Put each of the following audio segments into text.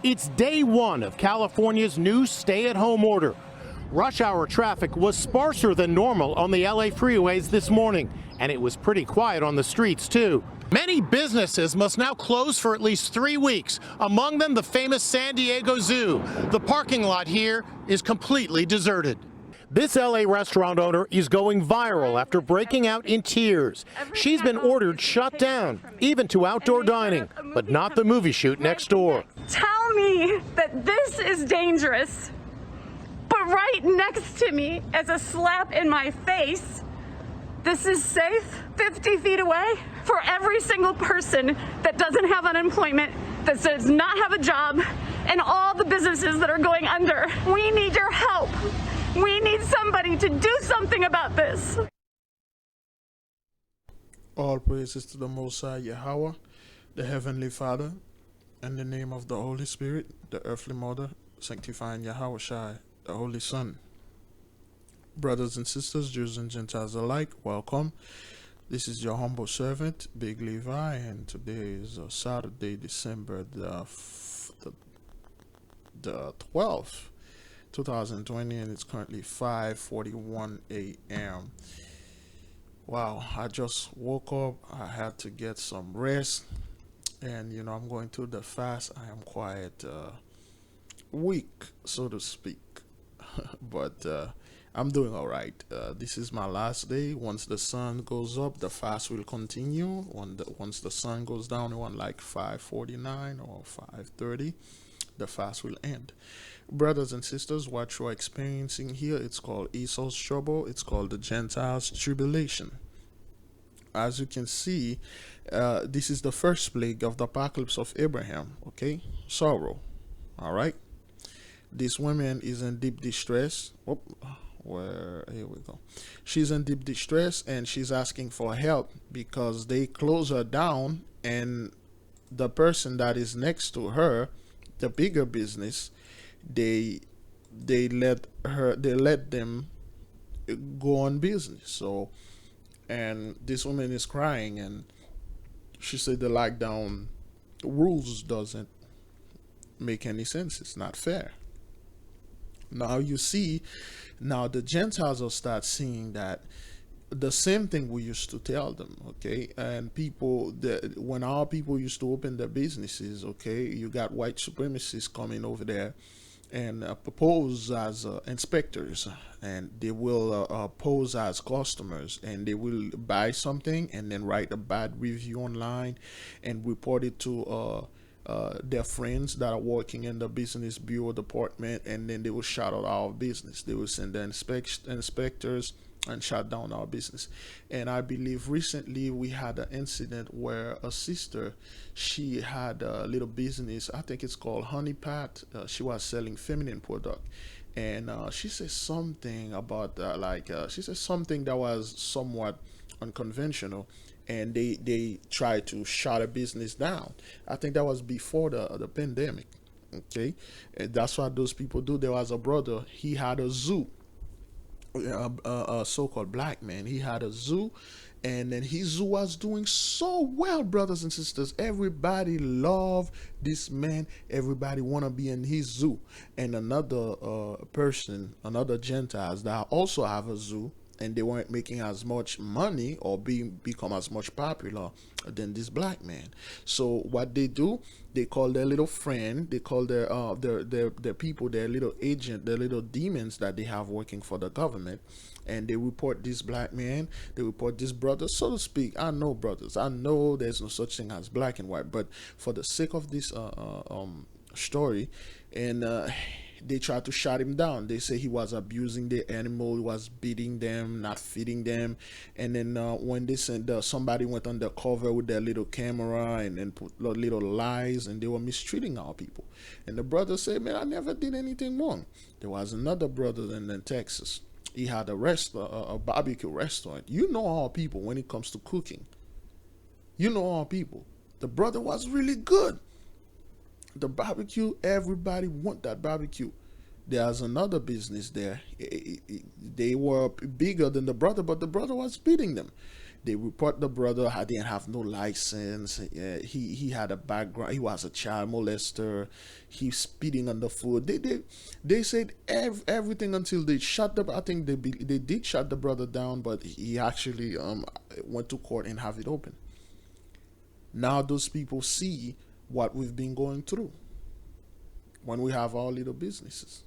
It's day one of California's new stay-at-home order. Rush hour traffic was sparser than normal on the LA freeways this morning, and it was pretty quiet on the streets, too. Many businesses must now close for at least 3 weeks, among them the famous San Diego Zoo. The parking lot here is completely deserted. This LA restaurant owner is going viral after breaking out in tears. She's been ordered shut down, even to outdoor dining, but not the movie shoot next door. Tell me that this is dangerous, but right next to me is a slap in my face. This is safe, 50 feet away, for every single person that doesn't have unemployment, that does not have a job, and all the businesses that are going under. We need your help. We need somebody to do something about this. All praises to the Most High YAHAWAH, the Heavenly Father, in the name of the Holy Spirit, the Earthly Mother, sanctifying YAHAWAH, the Holy Son. Brothers and sisters, Jews and Gentiles alike, welcome. This is your humble servant, Big Levi, and today is Saturday, December the 12th. 2020, and it's currently 5:41 a.m. Wow, I just woke up. I had to get some rest, and I'm going through the fast. I am quite weak, so to speak, but I'm doing all right. This is my last day. Once the sun goes up, the fast will continue. Once the sun goes down around like 5:49 or 5:30, the fast will end. Brothers and sisters, what you're experiencing here, it's called easau's'trouble. It's called the gentile'stribulation. As you can see, this is the first plague of the apocalypse of Abraham. Okay, sorrow. All right, this woman is in deep distress. Here we go. She's in deep distress, and she's asking for help because they close her down, and the person that is next to her, the bigger business, they let them go on business. So, and this woman is crying, and she said the lockdown rules doesn't make any sense. It's not fair. Now you see, now the Gentiles will start seeing that the same thing we used to tell them, okay? And when our people used to open their businesses, okay, you got white supremacists coming over there and pose as inspectors, and they will pose as customers, and they will buy something and then write a bad review online and report it to their friends that are working in the business bureau department, and then they will shout out our business. They will send the inspectors and shut down our business. And I believe recently we had an incident where a sister, she had a little business, I think it's called Honey Pat. She was selling feminine product, and she said something about she said something that was somewhat unconventional, and they tried to shut her business down. I think that was before the pandemic. Okay, and that's what those people do. There was a brother, he had a zoo, a so-called black man. He had a zoo, and then his zoo was doing so well, brothers and sisters. Everybody loved this man. Everybody want to be in his zoo. And another person, another Gentiles that also have a zoo, and they weren't making as much money or become as much popular than this black man. So what they do, they call their little friend, they call their people, their little agent, their little demons that they have working for the government, and they report this black man, they report this brother, so to speak. I know, brothers, I know there's no such thing as black and white, but for the sake of this story, and they tried to shut him down. They say he was abusing the animal, he was beating them, not feeding them. And then when they sent somebody went undercover with their little camera and then put little lies, and they were mistreating our people. And the brother said, man, I never did anything wrong. There was another brother in Texas. He had a barbecue restaurant. You know our people when it comes to cooking. You know our people. The brother was really good. The barbecue, everybody want that barbecue. There's another business there. They were bigger than the brother, but the brother was beating them. They report the brother. I didn't have no license. He had a background. He was a child molester. He's speeding on the foot. They said everything until they shut the. I think they did shut the brother down, but he actually went to court and have it open. Now those people see what we've been going through when we have our little businesses.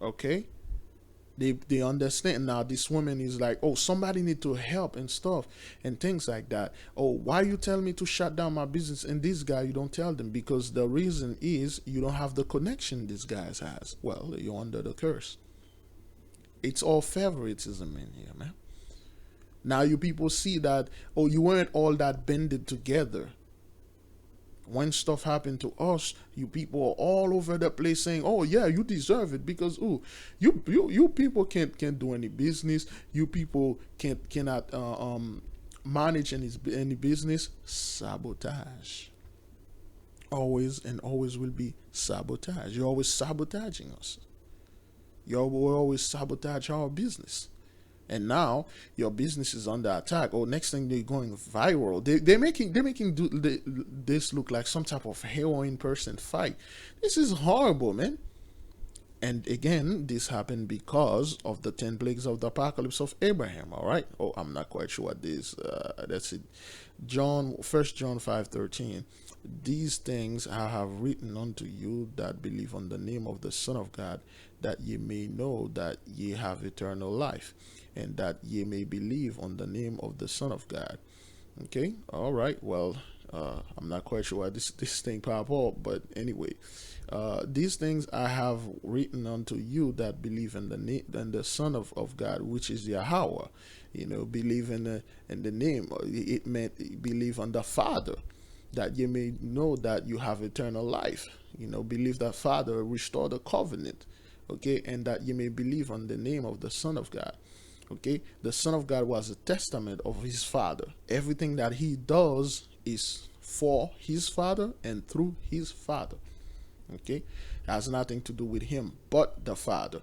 Okay, they understand now. This woman is like, oh, somebody need to help and stuff and things like that. Oh, why you tell me to shut down my business? And this guy, you don't tell them, because the reason is you don't have the connection this guy has. Well, you're under the curse. It's all favoritism in here, man. Now you people see that, oh, you weren't all that bended together. When stuff happened to us, you people are all over the place saying, "Oh yeah, you deserve it because you people can't do any business. You people cannot manage any business." Sabotage. Always and always will be sabotage. You're always sabotaging us. You will always sabotage our business. And now your business is under attack. Or next thing, they're going viral. They're making this look like some type of heroin person fight. This is horrible, man. And again, this happened because of the 10 plagues of the apocalypse of Abraham. All right. Oh, I'm not quite sure what this. That's it. 1 John 5:13. These things I have written unto you that believe on the name of the Son of God, that ye may know that ye have eternal life, and that ye may believe on the name of the Son of God. Okay, all right. Well, I'm not quite sure why this thing pop up, but anyway, these things I have written unto you that believe in the Son of God, which is YAHAWAH. You know, believe in the name. It meant believe on the Father, that you may know that you have eternal life. You know, believe that Father restore the covenant. Okay, and that you may believe on the name of the Son of God. Okay, the Son of God was a testament of his Father. Everything that he does is for his Father and through his Father. Okay, it has nothing to do with him but the Father.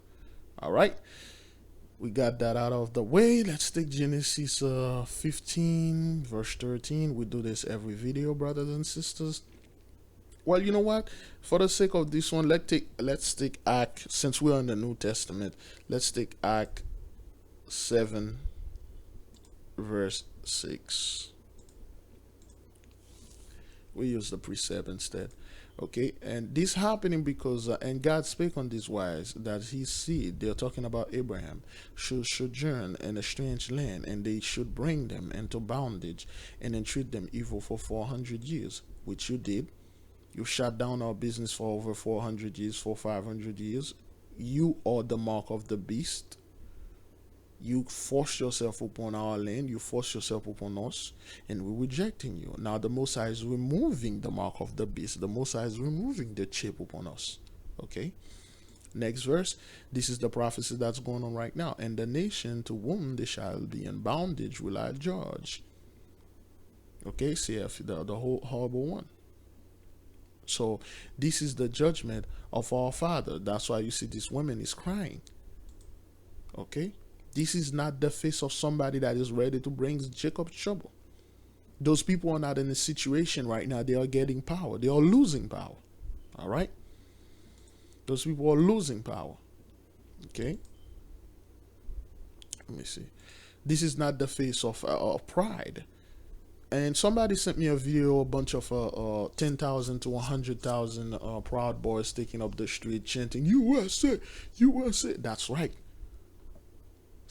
All right, we got that out of the way. Let's take Genesis 15 verse 13. We do this every video, brothers and sisters. Well, you know what? For the sake of this one, let's take Act, since we're in the New Testament, let's take Act 7 verse 6. We use the precept instead. Okay, and this happening because and God spake on these wise, that his seed, they're talking about Abraham, should sojourn in a strange land, and they should bring them into bondage and entreat them evil for 400 years, which you did. You shut down our business for over 400 years, for 500 years. You are the mark of the beast. You force yourself upon our land. You force yourself upon us, and we're rejecting you. Now the Most High is removing the mark of the beast. The Most High is removing the chip upon us. Okay. Next verse. This is the prophecy that's going on right now. And the nation to whom they shall be in bondage will I judge. Okay. See the whole horrible one. So this is the judgment of our Father. That's why you see this woman is crying. Okay. This is not the face of somebody that is ready to bring Jacob trouble. Those people are not in a situation right now. They are getting power. They are losing power. All right. Those people are losing power. Okay. Let me see. This is not the face of pride. And somebody sent me a video, a bunch of 10,000 to 100,000 Proud Boys taking up the street chanting, USA, USA. That's right.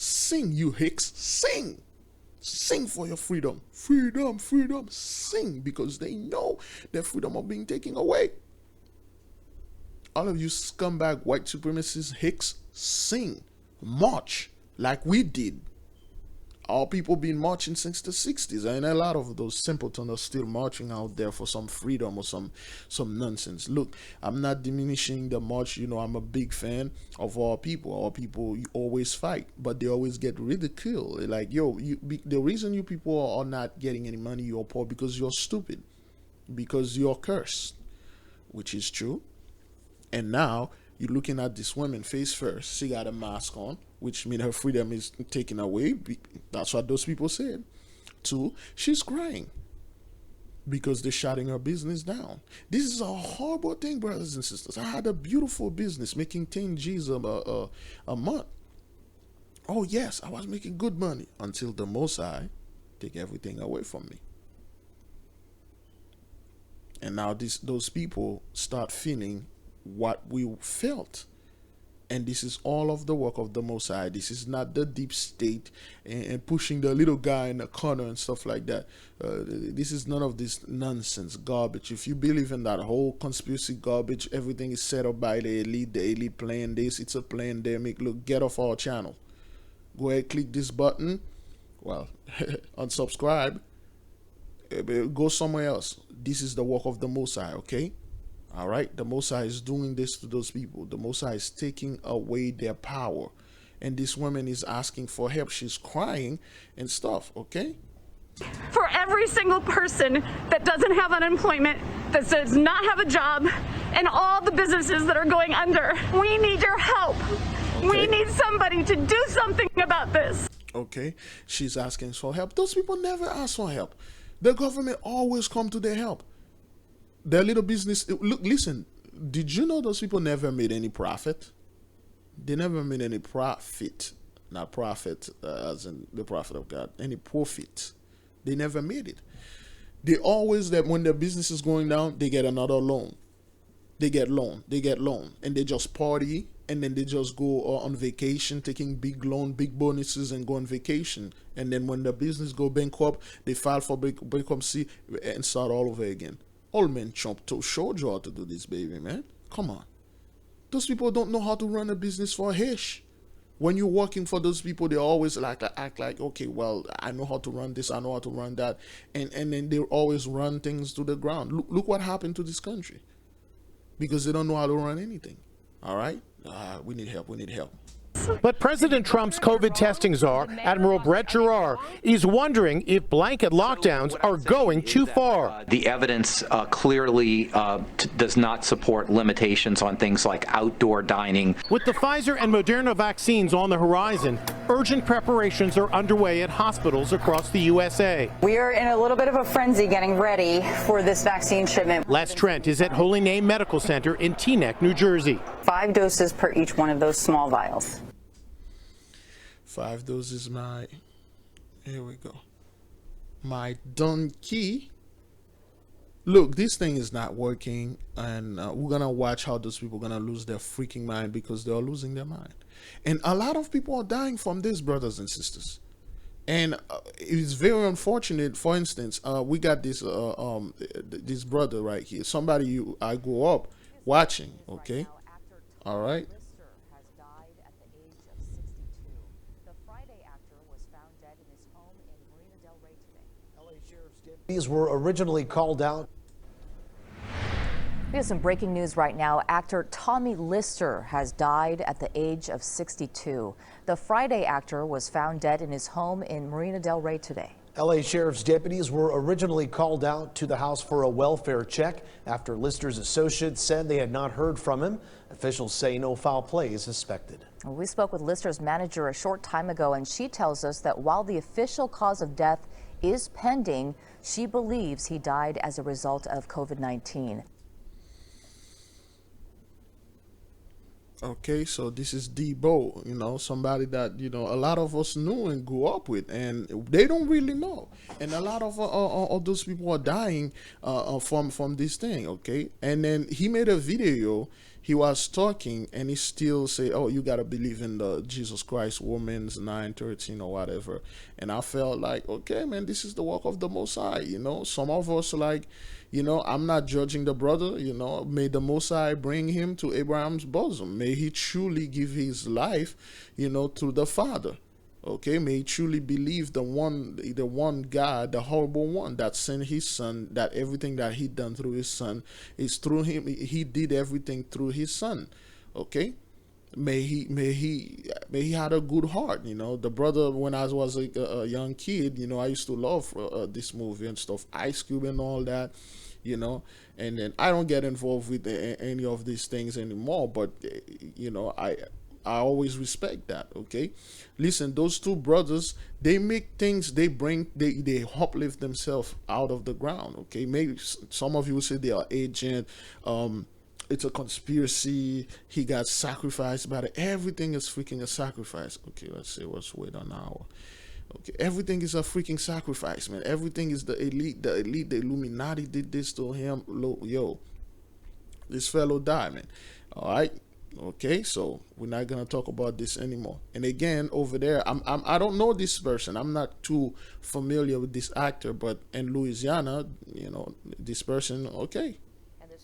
Sing, you hicks, sing. Sing for your freedom. Freedom, freedom, sing, because they know their freedom are being taken away. All of you scumbag white supremacist hicks, sing. March like we did. Our people been marching since the 60s, and a lot of those simpletons are still marching out there for some freedom or some nonsense. Look, I'm not diminishing the march. You know, I'm a big fan of our people. Our people always fight, but they always get ridiculed. Like, yo, the reason you people are not getting any money, you're poor, because you're stupid, because you're cursed, which is true. And now You're looking at this woman face first. She got a mask on, which means her freedom is taken away. That's what those people said. Two, she's crying because they're shutting her business down. This is a horrible thing, brothers and sisters. I had a beautiful business making 10 G's a month. Oh yes, I was making good money until the Most High take everything away from me. And now those people start feeling what we felt. And this is all of the work of the Most High. This is not the deep state and pushing the little guy in the corner and stuff like that. This is none of this nonsense garbage. If you believe in that whole conspiracy garbage, everything is set up by the elite plan this, it's a pandemic. Look, get off our channel. Go ahead, click this button. Well, unsubscribe. Go somewhere else. This is the work of the Most High, okay? All right, the Most High is doing this to those people. The Most High is taking away their power. And this woman is asking for help. She's crying and stuff, okay? For every single person that doesn't have unemployment, that does not have a job, and all the businesses that are going under, we need your help. Okay. We need somebody to do something about this. Okay, she's asking for help. Those people never ask for help. The government always come to their help. Their little business, look, listen, did you know those people never made any profit? They never made any profit, not profit as in the prophet of God, any profit. They never made it. They always, that when their business is going down, they get another loan. They get loan, and they just party, and then they just go on vacation, taking big loan, big bonuses, and go on vacation. And then when the business go bankrupt, they file for bankruptcy and start all over again. Old man Trump showed you how to do this, baby, man. Come on. Those people don't know how to run a business for a hish. When you're working for those people, they always act like, okay, well, I know how to run this, I know how to run that. And then they always run things to the ground. Look what happened to this country. Because they don't know how to run anything. All right? We need help. We need help. But President Trump's COVID testing czar, Admiral Brett Giroir, is wondering if blanket lockdowns are going too far. The evidence clearly does not support limitations on things like outdoor dining. With the Pfizer and Moderna vaccines on the horizon, urgent preparations are underway at hospitals across the USA. We are in a little bit of a frenzy getting ready for this vaccine shipment. Les Trent is at Holy Name Medical Center in Teaneck, New Jersey. 5 doses per each one of those small vials. 5 doses, here we go. My donkey. Look, this thing is not working, and we're gonna watch how those people are gonna lose their freaking mind, because they are losing their mind. And a lot of people are dying from this, brothers and sisters. And it's very unfortunate. For instance, we got this this brother right here, somebody I grew up watching, okay? All right. These were originally called out. We have some breaking news right now. Actor Tommy Lister has died at the age of 62. The Friday actor was found dead in his home in Marina Del Rey today. LA Sheriff's deputies were originally called out to the house for a welfare check after Lister's associates said they had not heard from him. Officials say no foul play is suspected. We spoke with Lister's manager a short time ago, and she tells us that while the official cause of death is pending, she believes he died as a result of COVID-19. Okay, so this is Debo, somebody that, a lot of us knew and grew up with, and they don't really know. And a lot of those people are dying from this thing, okay? And then he made a video. He was talking, and he still say, oh, you got to believe in the Jesus Christ, Romans 9:13 or whatever. And I felt like, okay, man, this is the work of the Most High. Some of us I'm not judging the brother, may the Most High bring him to Abraham's bosom. May he truly give his life, to the Father. Okay, may he truly believe the one God, the horrible one that sent his son, that everything that he done through his son is through him. He did everything through his son. Okay, may he had a good heart. The brother, when I was a young kid, I used to love this movie and stuff, Ice Cube and all that. you know. And then I don't get involved with any of these things anymore, but you know, I always respect that. Okay, listen, those two brothers, they make things, they uplift themselves out of the ground. Okay, maybe some of you will say they are agent, it's a conspiracy, he got sacrificed, but everything is freaking a sacrifice. Okay, let's see what's wait an hour. Okay, everything is a freaking sacrifice, man. Everything is the elite, the Illuminati did this to him. Yo, this fellow died, man. All right. Okay, so we're not gonna talk about this anymore. And again, over there, I don't know this person. I'm not too familiar with this actor, but in Louisiana, you know, this person. Okay.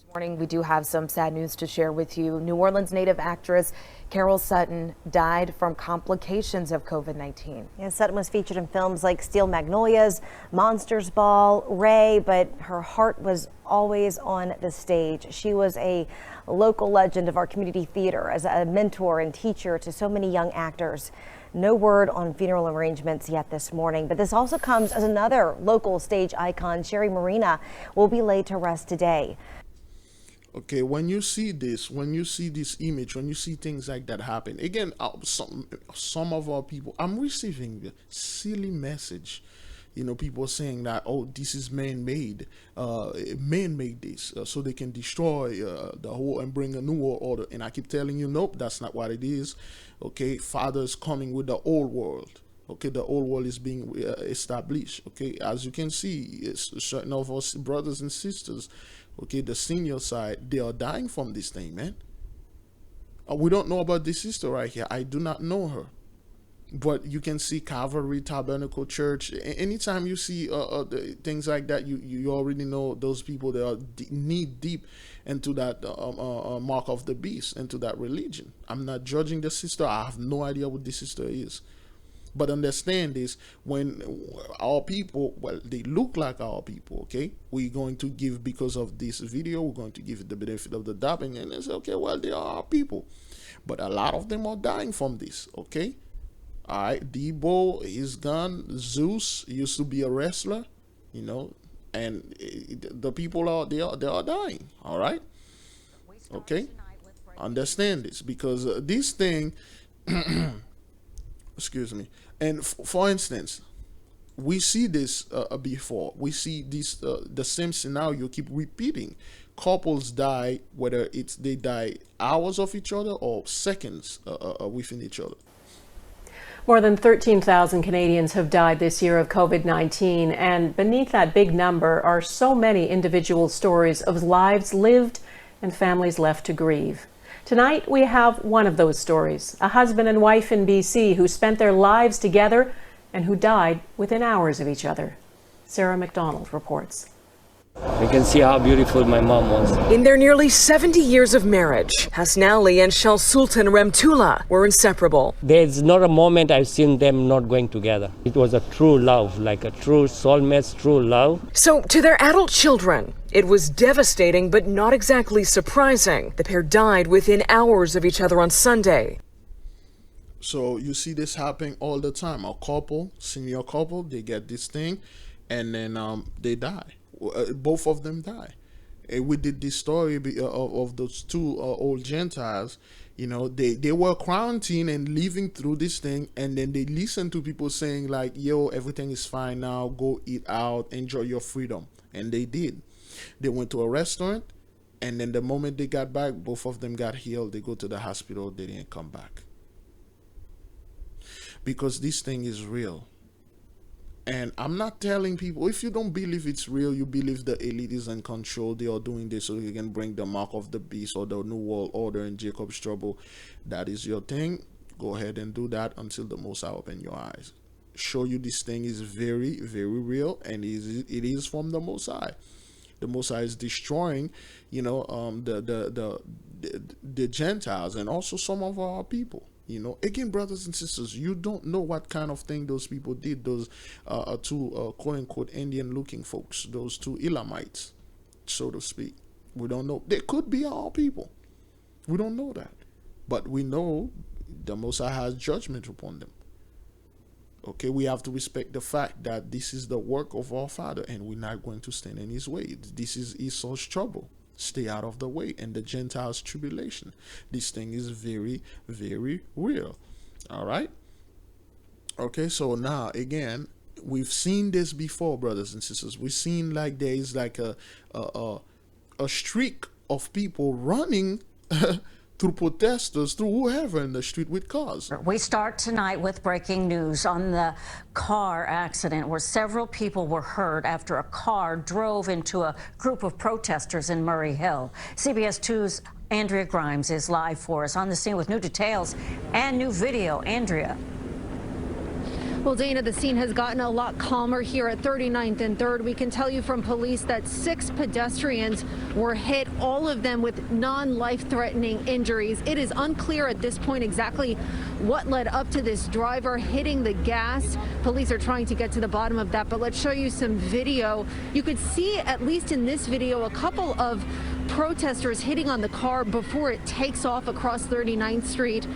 Morning, we do have some sad news to share with you. New Orleans native actress Carol Sutton died from complications of COVID-19. Yeah, Sutton was featured in films like Steel Magnolias, Monsters Ball, Ray, but her heart was always on the stage. She was a local legend of our community theater as a mentor and teacher to so many young actors. No word on funeral arrangements yet this morning, but this also comes as another local stage icon, Sherry Marina, will be laid to rest today. Okay, when you see this image, when you see things like that happen, again, some of our people, I'm receiving silly message. You know, people saying that, oh, this is man-made. Man made this so they can destroy the whole and bring a new world order. And I keep telling you, nope, that's not what it is. Okay, Father's coming with the old world. Okay, the old world is being established. Okay, as you can see, certain of us brothers and sisters, okay, the senior side, they are dying from this thing, man. We don't know about this sister right here. I do not know her. But you can see Calvary Tabernacle Church. Anytime you see things like that, you already know those people that are knee deep into that mark of the beast, into that religion. I'm not judging the sister. I have no idea what this sister is. But understand this, when our people, well, they look like our people, okay? We're going to give, because of this video, we're going to give the benefit of the doubt, and it's okay, well, they are our people. But a lot of them are dying from this, okay? All right, Debo is gone. Zeus used to be a wrestler, you know, and the people they are dying, all right? Okay? Understand this, because this thing, excuse me, and for instance, we see this before. We see this the same scenario keep repeating. Couples die, whether they die hours of each other or seconds within each other. More than 13,000 Canadians have died this year of COVID-19, and beneath that big number are so many individual stories of lives lived and families left to grieve. Tonight, we have one of those stories, a husband and wife in BC who spent their lives together and who died within hours of each other. Sarah McDonald reports. You can see how beautiful my mom was. In their nearly 70 years of marriage, Hasnauli and Shel Sultan Remtula were inseparable. There's not a moment I've seen them not going together. It was a true love, like a true soulmate's true love. So to their adult children, it was devastating but not exactly surprising. The pair died within hours of each other on Sunday. So you see this happening all the time. A couple, senior couple, they get this thing and then they die. Both of them die. We did this story of those two old Gentiles. You know, they were quarantined and living through this thing, and then they listened to people saying like, yo, everything is fine now, go eat out, enjoy your freedom. And they did. They went to a restaurant, and then the moment they got back, both of them got healed. They go to the hospital, they didn't come back. Because this thing is real. And I'm not telling people, if you don't believe it's real, you believe the elite is in control, they are doing this so they can bring the mark of the beast or the new world order and Jacob's trouble, that is your thing. Go ahead and do that until the Most High open your eyes. Show you this thing is very, very real, and it is from the Most High. The Most High is destroying, you know, the Gentiles and also some of our people. You know, again, brothers and sisters, you don't know what kind of thing those people did, those two quote-unquote Indian-looking folks, those two Elamites, so to speak. We don't know. They could be our people. We don't know that. But we know the Most High has judgment upon them. Okay, we have to respect the fact that this is the work of our Father, and we're not going to stand in his way. This is esau's'trouble. Stay out of the way. And the Gentiles' tribulation. This thing is very, very real. All right. Okay, so now again, we've seen this before, brothers and sisters. We've seen like there is like a streak of people running through protesters, through whoever in the street with cars. We start tonight with breaking news on the car accident where several people were hurt after a car drove into a group of protesters in Murray Hill. CBS 2's Andrea Grimes is live for us on the scene with new details and new video. Andrea. Well, Dana, the scene has gotten a lot calmer here at 39th and 3rd. We can tell you from police that 6 pedestrians were hit, all of them with non-life-threatening injuries. It is unclear at this point exactly what led up to this driver hitting the gas. Police are trying to get to the bottom of that, but let's show you some video. You could see, at least in this video, a couple of protesters hitting on the car before it takes off across 39th Street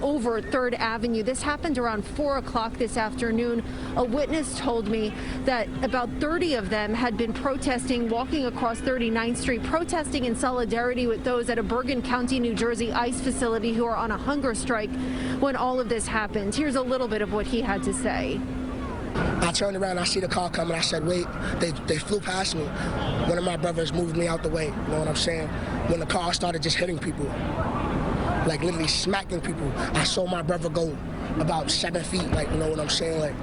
over 3rd Avenue. This happened around 4 o'clock this afternoon. A witness told me that about 30 of them had been protesting, walking across 39th Street, protesting in solidarity with those at a Bergen County, New Jersey ICE facility who are on a hunger strike when all of this happened. Here's a little bit of what he had to say. I turned around, I see the car coming, I said, wait, they flew past me. One of my brothers moved me out the way, you know what I'm saying? When the car started just hitting people, like literally smacking people, I saw my brother go about 7 feet, like, you know what I'm saying? Like,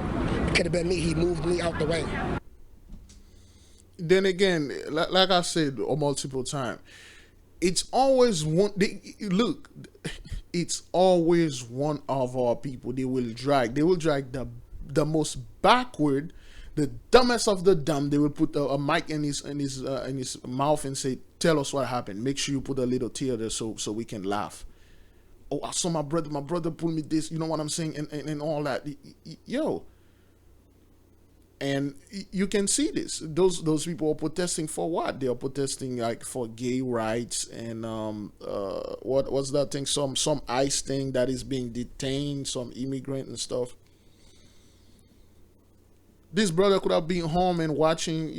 it could have been me, he moved me out the way. Then again, like I said multiple times, it's always one, look, it's always one of our people they will drag the most backward, the dumbest of the dumb. They will put a mic in his mouth and say, "Tell us what happened. Make sure you put a little tear there so we can laugh." Oh, I saw my brother pulled me this. You know what I'm saying, and all that. Yo, and you can see this. Those people are protesting for what? They are protesting like for gay rights and what's that thing? Some ICE thing that is being detained, some immigrant and stuff. This brother could have been home and watching,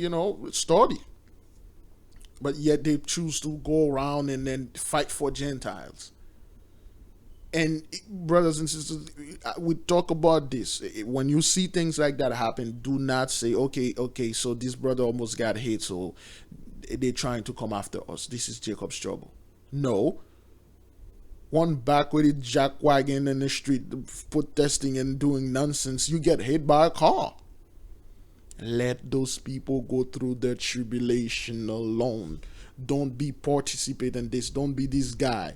study. But yet they choose to go around and then fight for Gentiles. And brothers and sisters, we talk about this. When you see things like that happen, do not say, okay, so this brother almost got hit, so they're trying to come after us. This is Jacob's trouble. No. One backward jackwagon in the street protesting and doing nonsense, you get hit by a car. Let those people go through their tribulation alone. Don't be participating in this. Don't be this guy.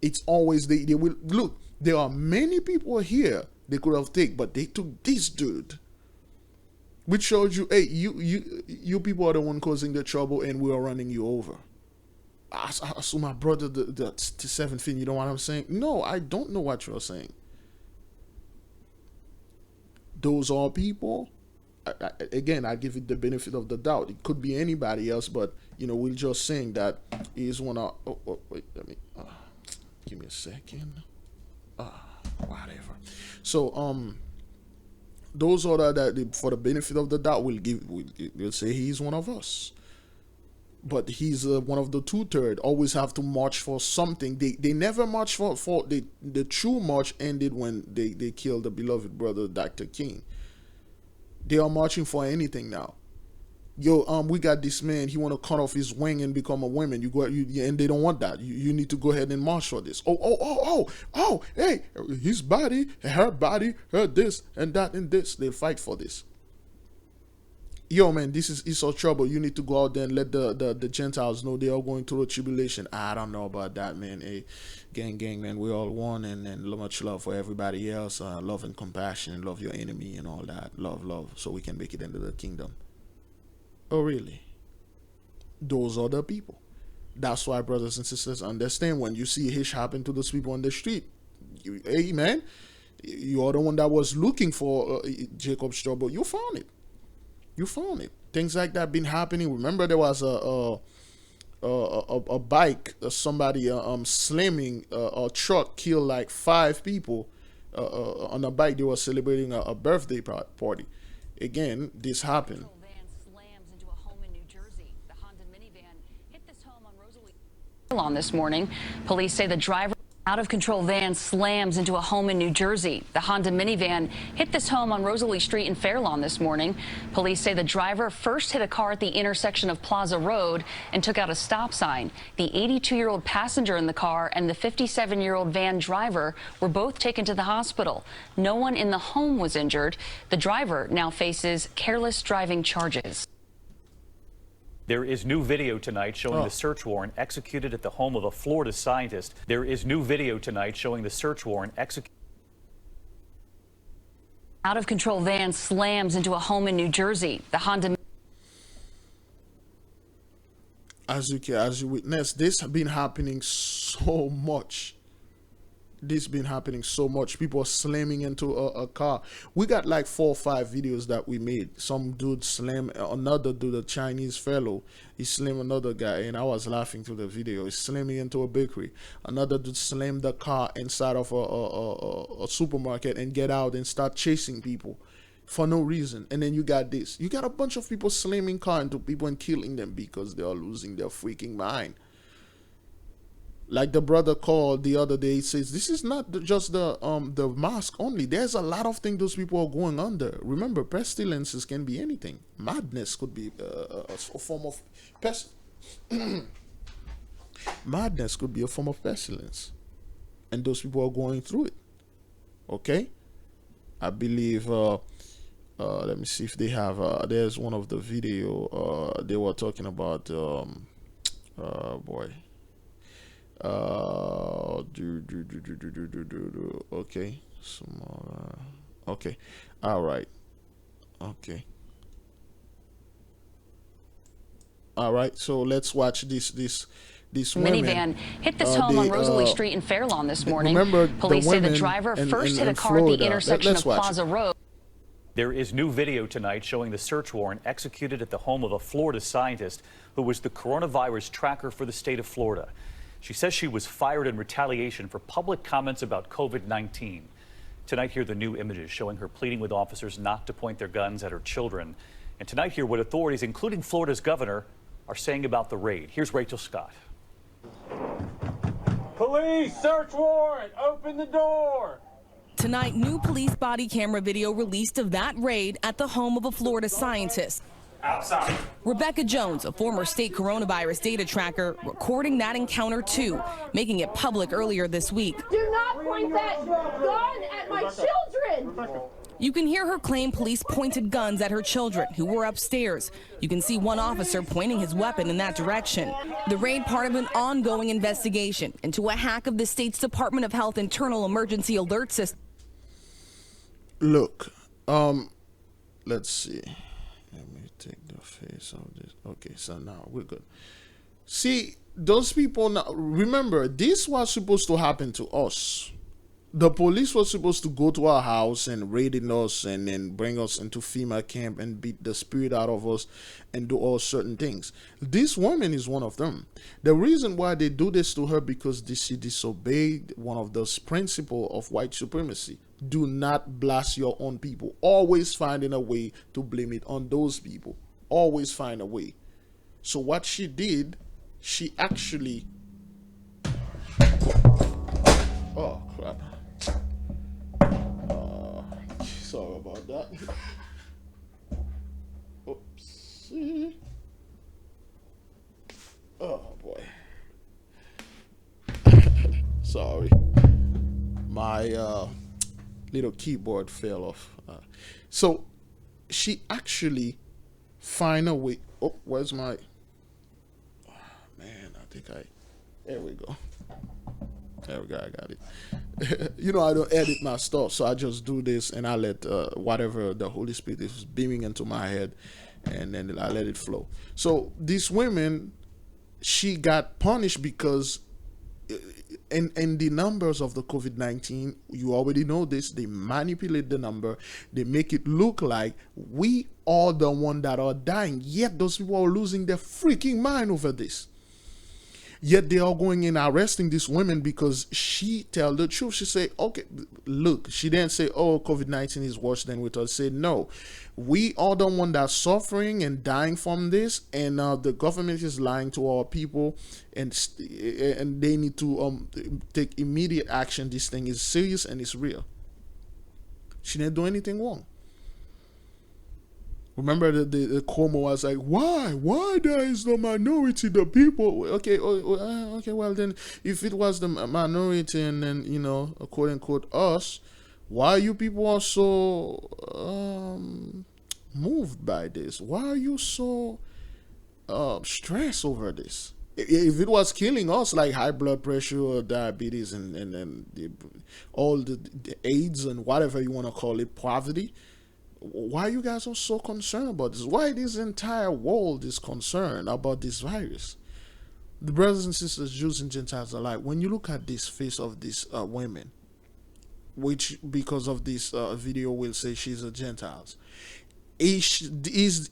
It's always they will look. There are many people here they could have taken, but they took this dude, which shows you, hey, you people are the one causing the trouble, and we are running you over. I saw my brother the 7th thing. You know what I'm saying? No, I don't know what you're saying. Those are people. Again, I give it the benefit of the doubt. It could be anybody else, but we're just saying that he's one of. Wait, let me. Give me a second. Whatever. So those are that for the benefit of the doubt, we'll say he's one of us. But he's one of the 2/3. Always have to march for something. They never march for the true march ended when they killed the beloved brother Dr. King. They are marching for anything now. Yo, we got this man. He want to cut off his wing and become a woman. And they don't want that. You need to go ahead and march for this. Oh, hey, his body, her this and that and this. They'll fight for this. Yo, man, this is easau's'trouble. You need to go out there and let the Gentiles know they are going through a tribulation. I don't know about that, man. Hey, gang, man, we're all one, and much love for everybody else. Love and compassion, love your enemy and all that. Love, so we can make it into the kingdom. Oh, really? Those are the people. That's why, brothers and sisters, understand when you see Hish happen to those people on the street. Hey, man, you are the one that was looking for Jacob's trouble. You found it. Things like that been happening. Remember, there was a bike, somebody slamming a truck, killed like 5 people on a bike. They were celebrating a birthday party. Again, this happened. On this morning, police say the driver out-of-control van slams into a home in New Jersey. The Honda minivan hit this home on Rosalie Street in Fairlawn this morning. Police say the driver first hit a car at the intersection of Plaza Road and took out a stop sign. The 82-year-old passenger in the car and the 57-year-old van driver were both taken to the hospital. No one in the home was injured. The driver now faces careless driving charges. There is new video tonight showing the search warrant executed at the home of a Florida scientist. There is new video tonight showing the search warrant executed. Out-of-control van slams into a home in New Jersey. The Honda. As you witness, this has been happening so much. This been happening so much. People are slamming into a car. We got like 4 or 5 videos that we made. Some dude slam another dude, a Chinese fellow. He slammed another guy, and I was laughing through the video. He's slamming into a bakery. Another dude slammed the car inside of a supermarket and get out and start chasing people for no reason. And then you got this. You got a bunch of people slamming car into people and killing them because they are losing their freaking mind. Like the brother called the other day, he says, this is not just the mask only. There's a lot of things those people are going under. Remember, pestilences can be anything. Madness could be a form of madness could be a form of pestilence. And those people are going through it. Okay? I believe, let me see if they have, there's one of the video, they were talking about, boy. Okay, small. Okay, all right. Okay, all right. So let's watch this minivan hit this home on Rosalie Street in Fairlawn this morning. Remember, police say the driver first hit a car at the intersection of Plaza Road. There is new video tonight showing the search warrant executed at the home of a Florida scientist who was the coronavirus tracker for the state of Florida. She says she was fired in retaliation for public comments about COVID-19. Tonight, hear the new images showing her pleading with officers not to point their guns at her children. And tonight, hear what authorities, including Florida's governor, are saying about the raid. Here's Rachel Scott. Police, search warrant, open the door. Tonight, new police body camera video released of that raid at the home of a Florida scientist. Outside. Rebecca Jones, a former state coronavirus data tracker, recording that encounter too, making it public earlier this week. Do not point that gun at my children! You can hear her claim police pointed guns at her children, who were upstairs. You can see one officer pointing his weapon in that direction. The raid part of an ongoing investigation into a hack of the state's Department of Health internal emergency alert system. Look, let's see. Let me take the face of this. Okay, so now we're good. See, those people now, remember, this was supposed to happen to us. The police was supposed to go to our house and raid us and then bring us into FEMA camp and beat the spirit out of us and do all certain things. This woman is one of them. The reason why they do this to her because she disobeyed one of those principles of white supremacy. Do not blast your own people. Always finding a way to blame it on those people. Always find a way. So what she did, she actually... Oh, crap. Sorry about that. Oops. Oh, boy. Sorry. My... little keyboard fell off. So she actually find a way. Oh, where's my... Oh, man, I think there we go. There we go, I got it. You know, I don't edit my stuff, so I just do this and I let whatever the Holy Spirit is beaming into my head, and then I let it flow. So this woman, she got punished because in the numbers of the COVID-19, you already know this, they manipulate the number, they make it look like we are the one that are dying, yet those people are losing their freaking mind over this. Yet they are going in arresting this woman because she tell the truth. She say, okay, look, she didn't say, oh, COVID-19 is worse than we thought. Said, no, we are the one that's suffering and dying from this, and the government is lying to our people, and they need to take immediate action. This thing is serious and it's real. She didn't do anything wrong. Remember the Cuomo was like, why there is the minority, the people? Okay, okay, well then, if it was the minority and then, you know, quote unquote us, why you people are so moved by this? Why are you so stressed over this? If it was killing us, like high blood pressure or diabetes and all the AIDS and whatever you want to call it, poverty, why you guys are so concerned about this? Why this entire world is concerned about this virus? The brothers and sisters, Jews and Gentiles alike, when you look at this face of these women, which because of this video will say she's a Gentiles, is this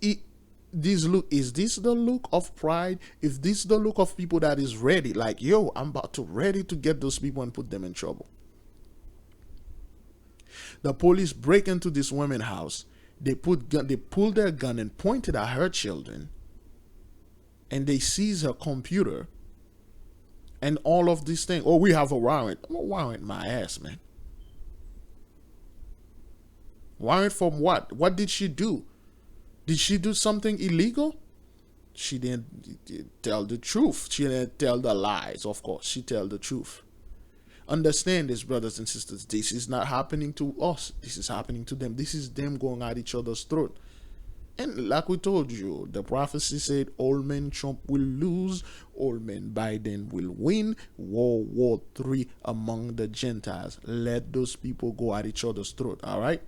the look of pride? Is this the look of people that is ready, like, yo, I'm about to ready to get those people and put them in trouble? The police break into this woman's house. They pulled their gun and pointed at her children, and they seize her computer and all of these things. Oh, we have a warrant. I'm a warrant my ass, man. Warrant from what? What did she do? Did she do something illegal? She didn't tell the truth. She didn't tell the lies. Of course, she tell the truth. Understand this, brothers and sisters. This is not happening to us. This is happening to them. This is them going at each other's throat. And like we told you, the prophecy said, old man Trump will lose, old man Biden will win. World War III among the Gentiles. Let those people go at each other's throat, all right?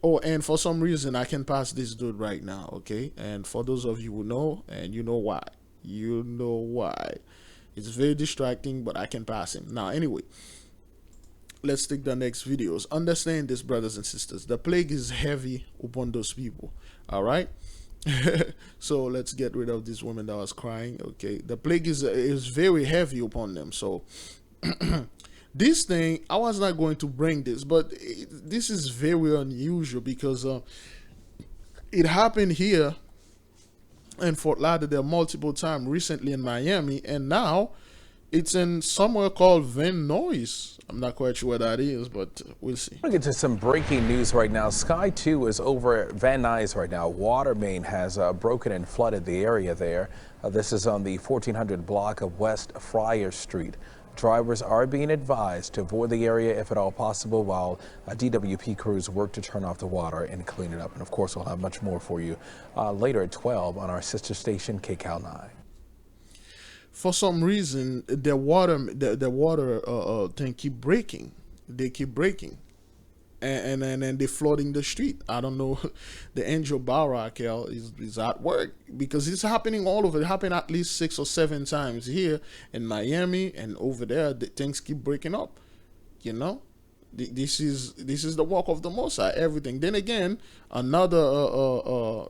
Oh, and for some reason, I can pass this dude right now, okay? And for those of you who know, and you know why. You know why. It's very distracting, but I can pass him. Now, anyway, let's take the next videos. Understand this, brothers and sisters. The plague is heavy upon those people, all right? So let's get rid of this woman that was crying, okay? The plague is very heavy upon them. So this thing, I was not going to bring this, but this is very unusual because it happened here in Fort Lauderdale multiple times, recently in Miami, and now it's in somewhere called Van Nuys. I'm not quite sure where that is, but we'll see. We'll get to some breaking news right now. Sky 2 is over at Van Nuys right now. Water main has broken and flooded the area there. This is on the 1400 block of West Friar Street. Drivers are being advised to avoid the area if at all possible while DWP crews work to turn off the water and clean it up. And of course, we'll have much more for you later at 12 on our sister station, KCAL 9. For some reason, the water thing keep breaking. They keep breaking. And they're flooding the street. I don't know. The angel Barakel is at work because it's happening all over. It happened at least 6 or 7 times here in Miami and over there. The things keep breaking up. You know, this is the work of the Most High. Everything. Then again, another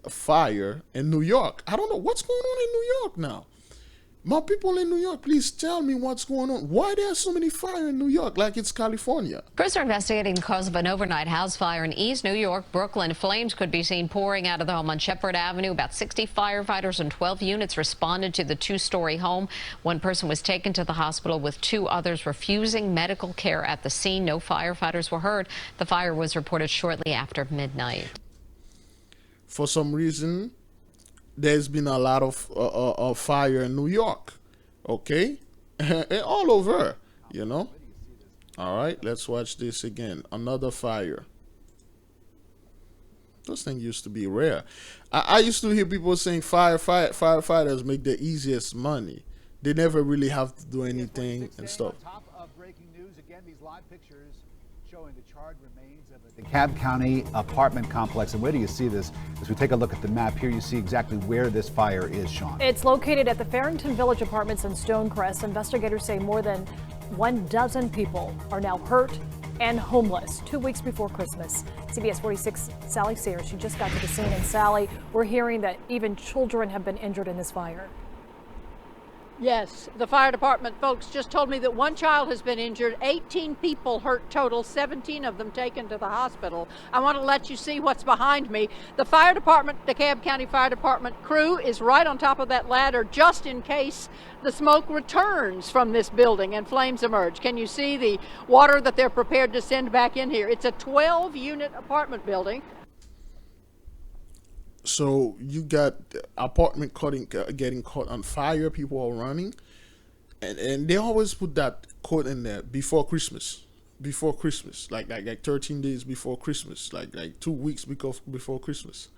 fire in New York. I don't know what's going on in New York now. My people in New York, please tell me what's going on. Why there are so many fires in New York like it's California? Crews are investigating the cause of an overnight house fire in East New York, Brooklyn. Flames could be seen pouring out of the home on Shepherd Avenue. About 60 firefighters and 12 units responded to the 2-story home. One person was taken to the hospital with 2 others refusing medical care at the scene. No firefighters were hurt. The fire was reported shortly after midnight. For some reason, there's been a lot of fire in New York, okay? And all over, you know? All right, let's watch this again. Another fire. Those things used to be rare. I used to hear people saying firefighters make the easiest money. They never really have to do anything and stuff. Top of breaking news, again, these live pictures showing the charred remains of the DeKalb County apartment complex. And where do you see this? As we take a look at the map here, you see exactly where this fire is, Sean. It's located at the Farrington Village Apartments in Stonecrest. Investigators say more than 12 people are now hurt and homeless 2 weeks before Christmas. CBS 46 Sally Sayers, she just got to the scene. And Sally, we're hearing that even children have been injured in this fire. Yes, the fire department folks just told me that one child has been injured, 18 people hurt total, 17 of them taken to the hospital. I want to let you see what's behind me. The fire department, the DeKalb County Fire Department crew is right on top of that ladder just in case the smoke returns from this building and flames emerge. Can you see the water that they're prepared to send back in here? It's a 12-unit apartment building. So you got apartment getting caught on fire, people are running, and they always put that quote in there before Christmas, like 13 days before Christmas, like 2 weeks before Christmas.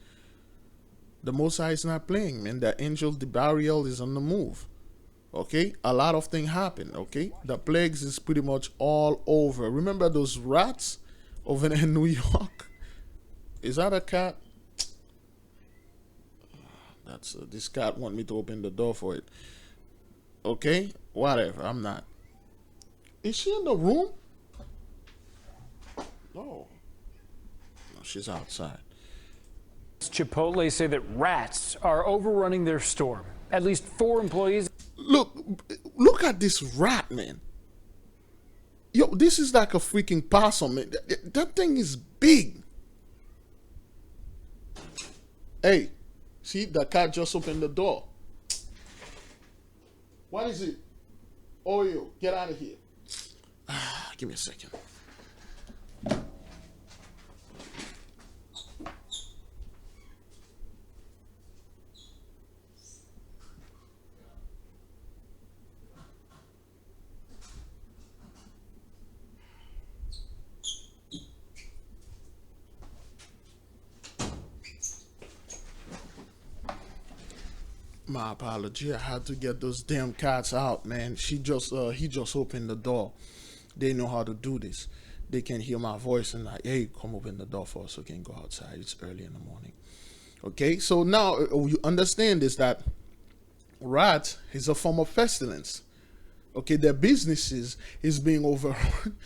The Most High is not playing, man. The angel, the burial is on the move. Okay, a lot of things happen. Okay, the plagues is pretty much all over. Remember those rats over there in New York? Is that a cat? That's this cat want me to open the door for it. Okay, whatever. I'm not. Is she in the room? No, she's outside. Chipotle say that rats are overrunning their store. At least 4 employees. Look at this rat, man. Yo, this is like a freaking possum, man. That thing is big. Hey. See, the cat just opened the door. What is it? Oil, get out of here. Give me a second. My apology. I had to get those damn cats out, man. He just opened the door. They know how to do this. They can hear my voice and like, hey, come open the door for us so we can go outside. It's early in the morning. Okay, so now you understand is that rat is a form of pestilence. Okay, their businesses is being overrun.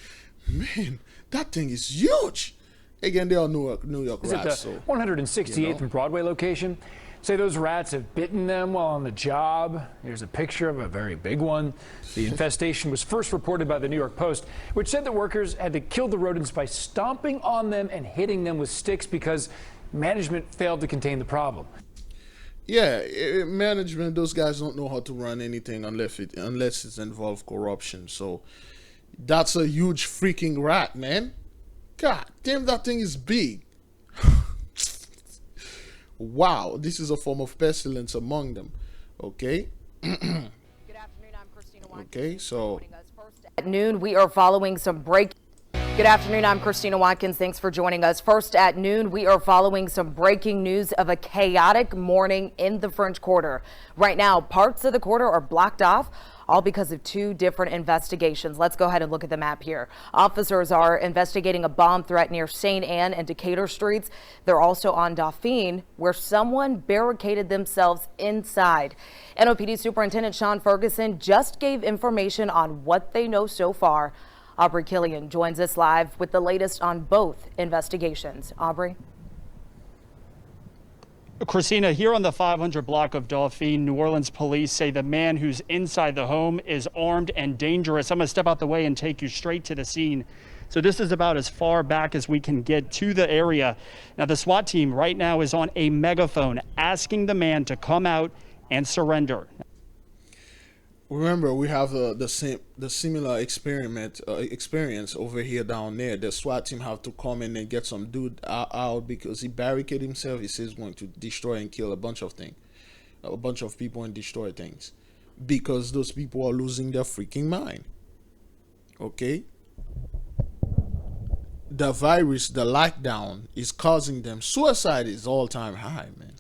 Man, that thing is huge. Again, they are New York Is rats. it the 168th and Broadway location? Say those rats have bitten them while on the job. Here's a picture of a very big one. The infestation was first reported by the New York Post, which said that workers had to kill the rodents by stomping on them and hitting them with sticks because management failed to contain the problem. Yeah, management, those guys don't know how to run anything unless it's involved corruption. So that's a huge freaking rat, man. God damn, that thing is big. Wow, this is a form of pestilence among them. Okay. Good afternoon, I'm Christina Watkins. Okay, so at noon, we are following some breaking. Good afternoon, I'm Christina Watkins. Thanks for joining us. First at noon, we are following some breaking news of a chaotic morning in the French Quarter. Right now, parts of the quarter are blocked off, all because of 2 different investigations. Let's go ahead and look at the map here. Officers are investigating a bomb threat near St. Anne and Decatur Streets. They're also on Dauphine, where someone barricaded themselves inside. NOPD Superintendent Sean Ferguson just gave information on what they know so far. Aubrey Killian joins us live with the latest on both investigations. Aubrey? Christina, here on the 500 block of Dauphine, New Orleans police say the man who's inside the home is armed and dangerous. I'm going to step out the way and take you straight to the scene. So this is about as far back as we can get to the area. Now, the SWAT team right now is on a megaphone asking the man to come out and surrender. Remember, we have the similar experience over here down there. The SWAT team have to come in and get some dude out because he barricaded himself. He says he's going to destroy and kill a bunch of people and destroy things because those people are losing their freaking mind. Okay, the virus, the lockdown is causing them. Suicide is all-time high, man.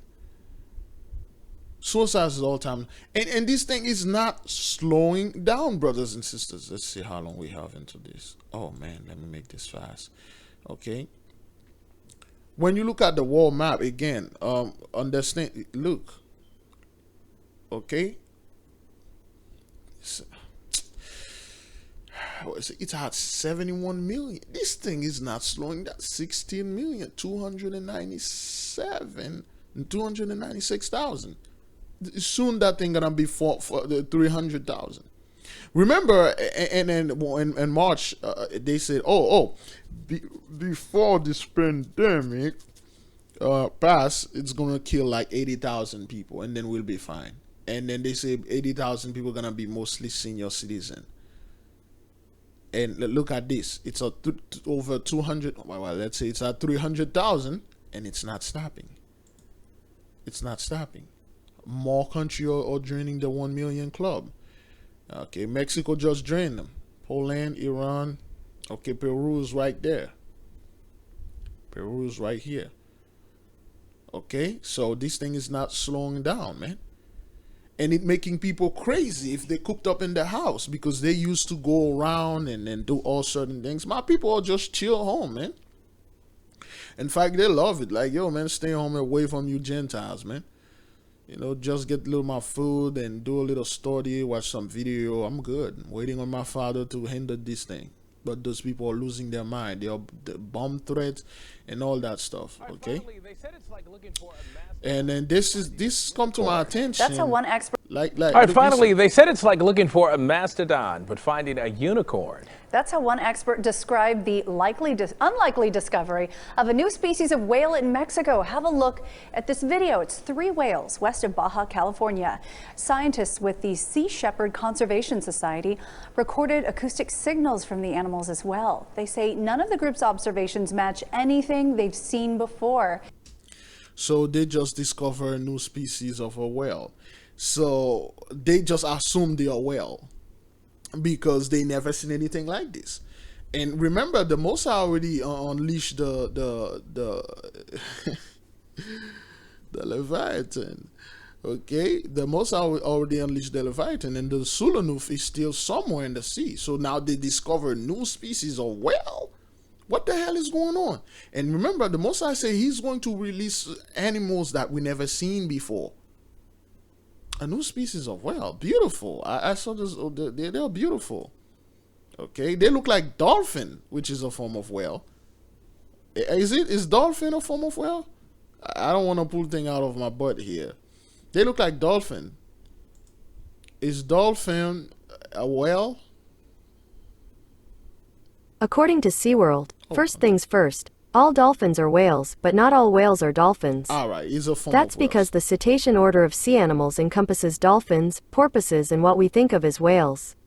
Suicide is all time, and this thing is not slowing down, brothers and sisters. Let's see how long we have into this. Oh man, let me make this fast. Okay. When you look at the world map again, understand. Look. Okay. It's at 71 million. This thing is not slowing down. 16 million, 296,000. soon that thing gonna be for the 300,000. Remember, and then in March, they said, before this pandemic pass, it's gonna kill like 80,000 people, and then we'll be fine. And then they say 80,000 people gonna be mostly senior citizen. And look at this, it's over 200. Well, let's say it's at 300,000, and it's not stopping. It's not stopping. More countries are joining the 1 million club. Okay, Mexico just joined them. Poland, Iran. Okay, Peru is right there. Peru is right here. Okay, so this thing is not slowing down, man. And it making people crazy if they cooked up in the house, because they used to go around and do all certain things. My people are just chill home, man. In fact, they love it. Like, yo, man, stay home away from you Gentiles, man. You know, just get a little my food and do a little study, watch some video. I'm good. I'm waiting on my Father to handle this thing. But those people are losing their mind. They are the bomb threats and all that stuff. Okay. And then this come to my attention. That's how one expert. All right, finally, they said it's like looking for a mastodon, but finding a unicorn. That's how one expert described the unlikely discovery of a new species of whale in Mexico. Have a look at this video. It's 3 whales west of Baja California. Scientists with the Sea Shepherd Conservation Society recorded acoustic signals from the animals as well. They say none of the group's observations match anything they've seen before. So they just discovered a new species of a whale. So they just assume they are whale, because they never seen anything like this. And remember, the Most High already unleashed the Leviathan. Okay, the Most High already unleashed the Leviathan, and the Sulanuf is still somewhere in the sea. So now they discover a new species of whale. What the hell is going on? And remember, the Most High say he's going to release animals that we never seen before. A new species of whale. Beautiful. I saw this. They're beautiful. Okay, they look like dolphin, which is a form of whale. Is dolphin a form of whale? I don't want to pull thing out of my butt here. They look like dolphin. Is dolphin a whale? According to SeaWorld, first things first, all dolphins are whales, but not all whales are dolphins. All right, is a form That's of whales. because the cetacean order of sea animals encompasses dolphins, porpoises, and what we think of as whales.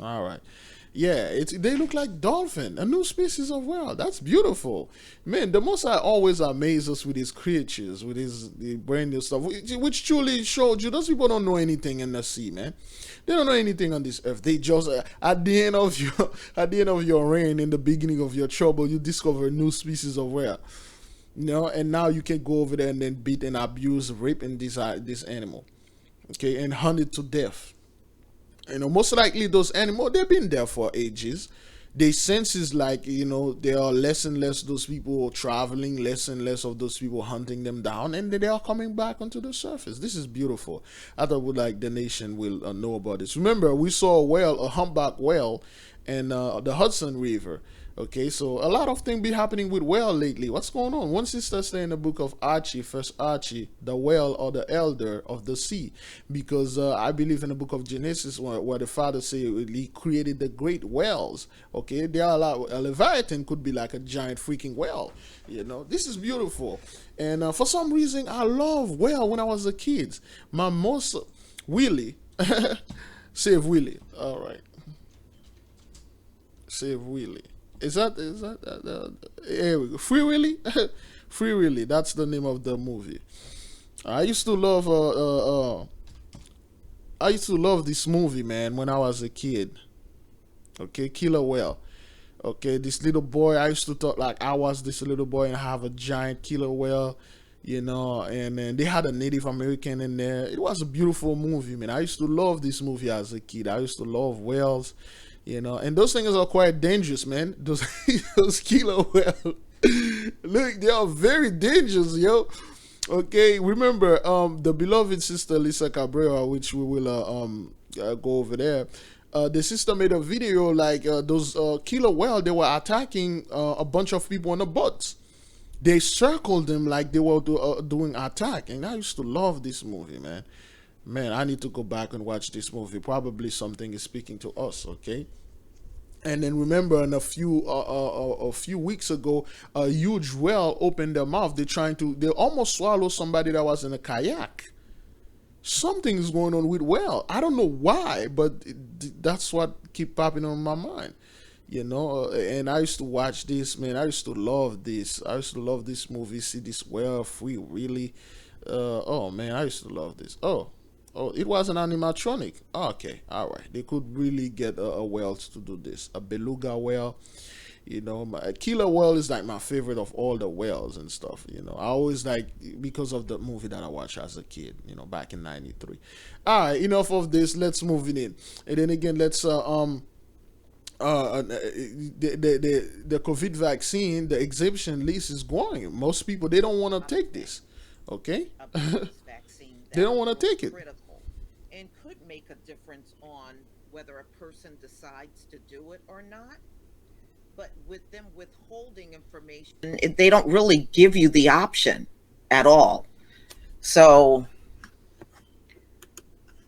All right. Yeah, they look like dolphin, a new species of whale. That's beautiful. Man, the Most High always amazes us with his creatures, with his brand new stuff, which truly showed you those people don't know anything in the sea, man. They don't know anything on this earth. They just at the end of your reign, in the beginning of your trouble, you discover a new species of whale. You know, and now you can go over there and then beat and abuse, rape and this animal. Okay, and hunt it to death. You know, most likely those animals, they've been there for ages. Their senses, like, you know, there are less and less those people traveling, less and less of those people hunting them down, and they are coming back onto the surface. This is beautiful. I thought the nation will know about this. Remember, we saw a humpback whale in the Hudson River. Okay, so a lot of things be happening with whale lately. What's going on? One sister say in the book of Archie, first Archie, the whale or the elder of the sea, because I believe in the book of Genesis where the father say he created the great whales. Okay, there are a Leviathan could be like a giant freaking whale. You know, this is beautiful. And for some reason, I love whale when I was a kid. My most Willie, save Willie. All right, save Willie. Is that here we go. Free Willy? Free Willy, that's the name of the movie. I used to love this movie, man, when I was a kid. Okay, Killer Whale. Okay, this little boy, I used to thought like I was this little boy and have a giant killer whale, you know, and then they had a Native American in there. It was a beautiful movie, man. I used to love this movie as a kid. I used to love whales. You know, and those things are quite dangerous, man. Those killer whales. Look, they are very dangerous, yo. Okay, remember the beloved sister Lisa Cabrera, which we will go over there. The sister made a video like those killer whales. They were attacking a bunch of people on the boats. They circled them like they were doing attack. And I used to love this movie, man. Man, I need to go back and watch this movie. Probably something is speaking to us, okay? And then remember, in a few weeks ago, a huge whale opened their mouth. They almost swallowed somebody that was in a kayak. Something is going on with whale. I don't know why, but that's what keep popping on my mind. You know, and I used to watch this, man. I used to love this. I used to love this movie. See this whale free, really. Oh man, I used to love this. Oh, it was an animatronic. Oh, okay, all right. They could really get a whale to do this. A beluga whale. You know, a killer whale is like my favorite of all the whales and stuff. You know, I always like, because of the movie that I watched as a kid, you know, back in '93. All right, enough of this. Let's move it in. And then again, let's the COVID vaccine, the exemption list is growing. Most people, they don't want to take this. Okay, they don't want to take it. And could make a difference on whether a person decides to do it or not. But with them withholding information, they don't really give you the option at all. So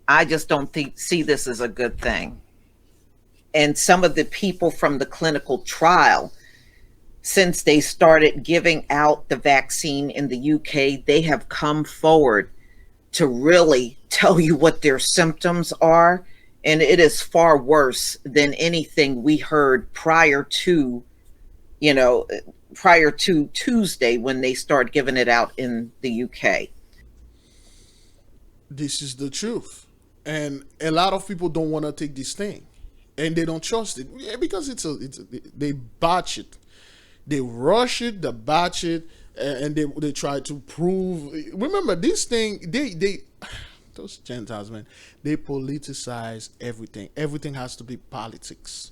I just don't see this as a good thing. And some of the people from the clinical trial, since they started giving out the vaccine in the UK, they have come forward to really tell you what their symptoms are. And it is far worse than anything we heard prior to Tuesday when they start giving it out in the UK. This is the truth. And a lot of people don't want to take this thing. And they don't trust it. Yeah, because they batch it. They rush it, they batch it, and they try to prove. Remember, this thing, those Gentiles, man, they politicize everything. Everything has to be politics.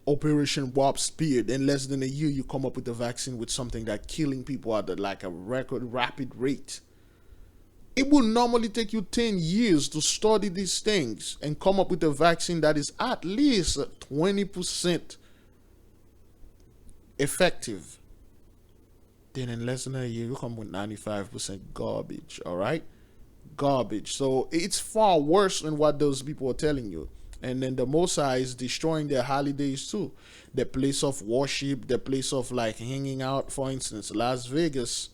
Operation Warp Speed. In less than a year, you come up with a vaccine with something that killing people at like a record rapid rate. It would normally take you 10 years to study these things and come up with a vaccine that is at least 20% effective. Then in less than a year, you come with 95% garbage, all right? Garbage. So it's far worse than what those people are telling you. And then the Mosai is destroying their holidays too. The place of worship, the place of like hanging out, for instance, Las Vegas.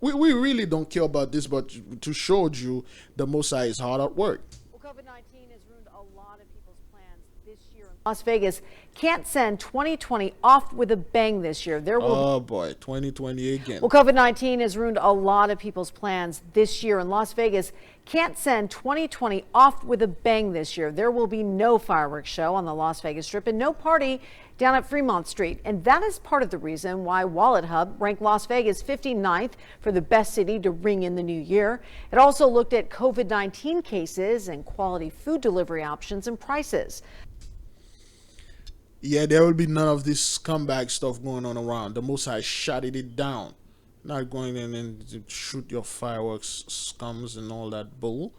We really don't care about this, but to show you the Mosai is hard at work. Well, COVID-19 has ruined a lot of people's plans this year. Las Vegas can't send 2020 off with a bang this year. Oh boy, 2020 again. Well, COVID-19 has ruined a lot of people's plans this year, and Las Vegas can't send 2020 off with a bang this year. There will be no fireworks show on the Las Vegas Strip and no party down at Fremont Street. And that is part of the reason why Wallet Hub ranked Las Vegas 59th for the best city to ring in the new year. It also looked at COVID-19 cases and quality food delivery options and prices. Yeah, there will be none of this scumbag stuff going on around. The Mosai shutting it down. Not going in and shoot your fireworks scums and all that bull.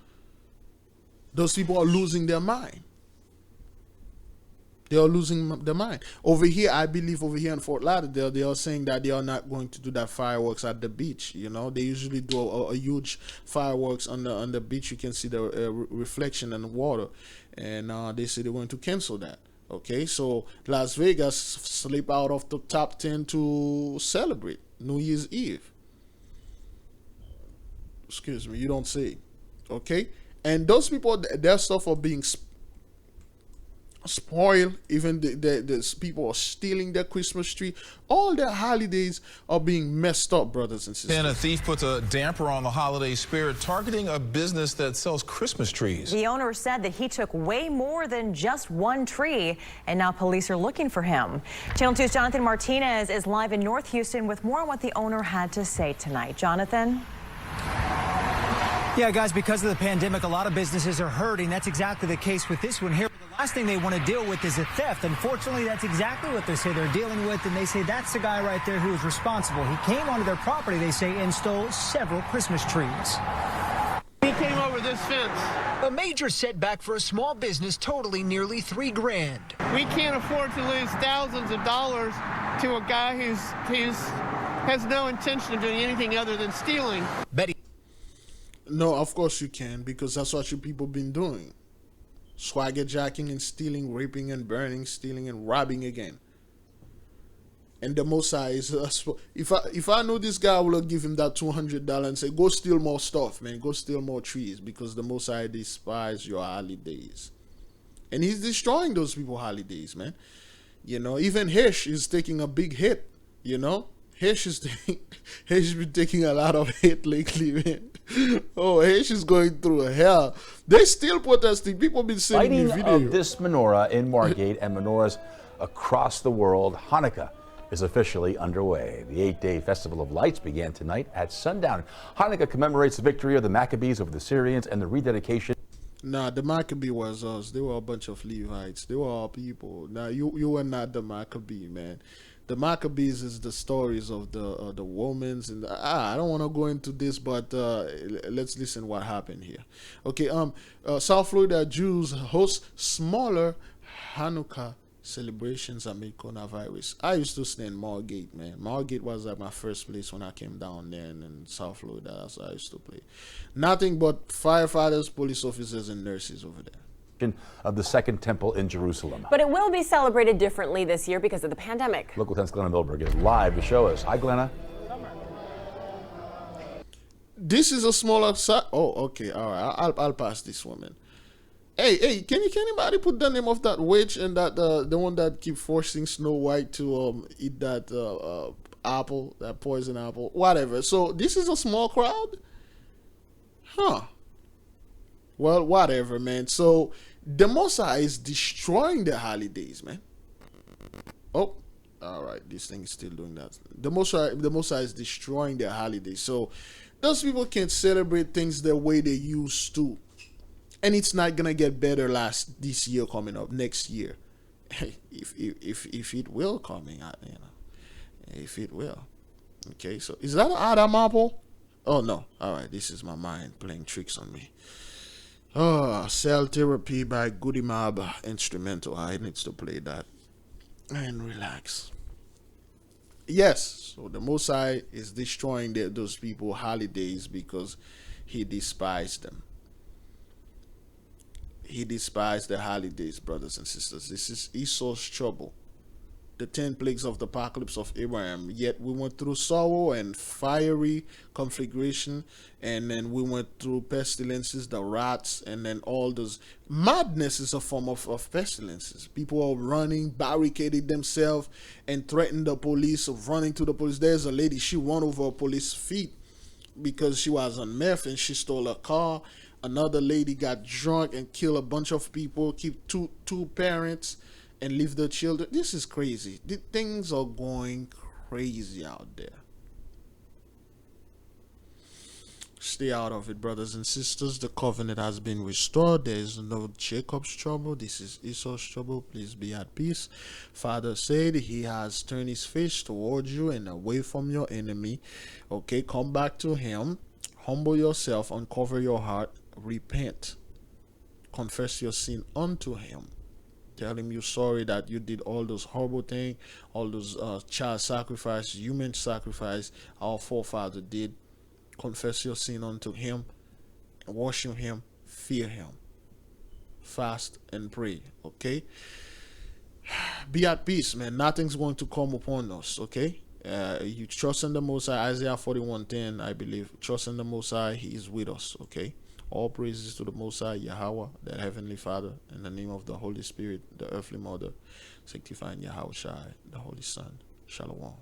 Those people are losing their mind. They are losing their mind. Over here, I believe over here in Fort Lauderdale, they are saying that they are not going to do that fireworks at the beach. You know, they usually do a huge fireworks on the beach. You can see the reflection in the water. And they say they're going to cancel that. Okay, so Las Vegas slip out of the top 10 to celebrate New Year's Eve. Excuse me, you don't say. Okay, and those people, their stuff are being spoiled. Even the people are stealing their Christmas tree. All their holidays are being messed up, brothers and sisters. And a thief puts a damper on the holiday spirit, targeting a business that sells Christmas trees. The owner said that he took way more than just one tree, and now police are looking for him. Channel 2's Jonathan Martinez is live in North Houston with more on what the owner had to say tonight. Jonathan? Yeah, guys, because of the pandemic, a lot of businesses are hurting. That's exactly the case with this one here. The last thing they want to deal with is a theft. Unfortunately, that's exactly what they say they're dealing with, and they say that's the guy right there who is responsible. He came onto their property, they say, and stole several Christmas trees. He came over this fence. A major setback for a small business, totaling nearly $3 grand. We can't afford to lose thousands of dollars to a guy who's has no intention of doing anything other than stealing. Betty. No, of course you can, because that's what you people been doing. Swagger jacking and stealing, raping and burning, stealing and robbing again. And the Mosai is, if I know this guy, I will give him that $200 and say, go steal more stuff, man. Go steal more trees, because the Mosai despise your holidays. And he's destroying those people's holidays, man. You know, even Hesh is taking a big hit, you know. Hesh has been taking a lot of hit lately, man. Oh, Hesh is going through hell. They're still protesting. People been sending me Lighting videos. of this menorah in Margate and menorahs across the world, Hanukkah is officially underway. The 8-day Festival of Lights began tonight at sundown. Hanukkah commemorates the victory of the Maccabees over the Syrians and the rededication. Nah, the Maccabee was us. They were a bunch of Levites. They were all people. Now, you were not the Maccabee, man. The Maccabees is the stories of the Romans, and I don't want to go into this, but let's listen what happened here. Okay, South Florida Jews host smaller Hanukkah celebrations amid coronavirus. I used to stay in Margate, man. Margate was like my first place when I came down there in South Florida. That's where I used to play. Nothing but firefighters, police officers, and nurses over there. Of the Second Temple in Jerusalem. But it will be celebrated differently this year because of the pandemic. Local 10's Glenna Milberg is live to show us. Hi, Glenna. This is a smaller size. Oh, okay, all right. I'll pass this woman. Hey, can anybody put the name of that witch and that the one that keep forcing Snow White to eat that apple, that poison apple, whatever. So this is a small crowd, huh? Well, whatever, man. So the Mosai is destroying the holidays, man. Oh, all right. This thing is still doing that. The Mosai is destroying their holidays. So those people can't celebrate things the way they used to. And it's not gonna get better this year coming up, next year. if it will coming out, you know. If it will. Okay, so is that an Adam apple? Oh no. Alright, this is my mind playing tricks on me. Oh, Cell Therapy by Goody Mob instrumental. I need to play that and relax. Yes, so the Mosai is destroying those people's holidays because he despised them. He despised the holidays, brothers and sisters. This is easau'strouble. The 10 plagues of the apocalypse of Abraham. Yet we went through sorrow and fiery conflagration, and then we went through pestilences, the rats, and then all those. Madness is a form of pestilences. People are running, barricading themselves, and threatening the police, of running to the police. There's a lady, she ran over a police feet because she was on meth and she stole a car. Another lady got drunk and killed a bunch of people, keep two parents, and leave the children. This is crazy. Things are going crazy out there. Stay out of it, brothers and sisters. The covenant has been restored. There is no Jacob's trouble. This is Esau's trouble. Please be at peace. Father said he has turned his face towards you and away from your enemy. Okay, come back to him. Humble yourself, uncover your heart, repent. Confess your sin unto him. Tell him you're sorry that you did all those horrible things, all those child sacrifice, human sacrifice our forefather did. Confess your sin unto him, worship him, fear him. Fast and pray, okay? Be at peace, man. Nothing's going to come upon us, okay? You trust in the Most High, Isaiah 41:10, I believe. Trust in the Most High, he is with us, okay? All praises to the Most High, YAHAWAH, the Heavenly Father, in the name of the Holy Spirit, the earthly mother, sanctifying YAHAWAH, the Holy Son. Shalom.